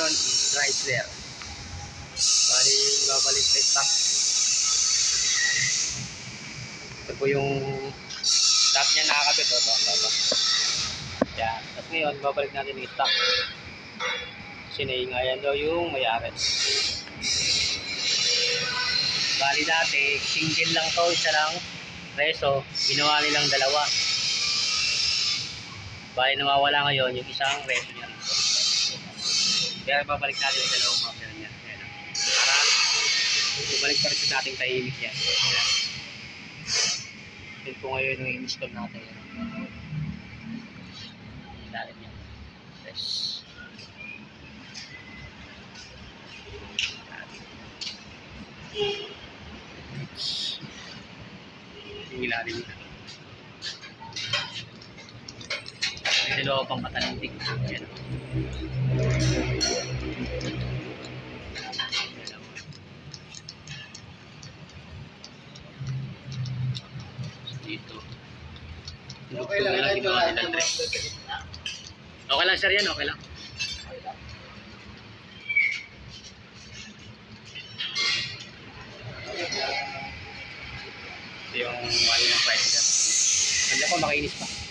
ngayon is Chrysler. Bali, babalik sa stock. Ito po yung stock niya nakakabit. Ito. Yan. Tapos ngayon, babalik natin yung stock. Sinaingayan daw yung may-ari. Bali dati, single lang to, isa lang preso. Ginawa nilang dalawa. Bali nawawala ngayon yung isang preso niya rito. Kaya babalik natin yung dalawang mapper niya. Para bumalik pa rin sa dating tahimik niya. Yun po ngayon yung install natin. Ilalim niya. Yes. Yung ilalim niya. May dalawa pang katalantik. Ayan. Dito. Okay lang sir yan, okay lang. Ito yung wali ng price niya. Ganda po, makinis pa.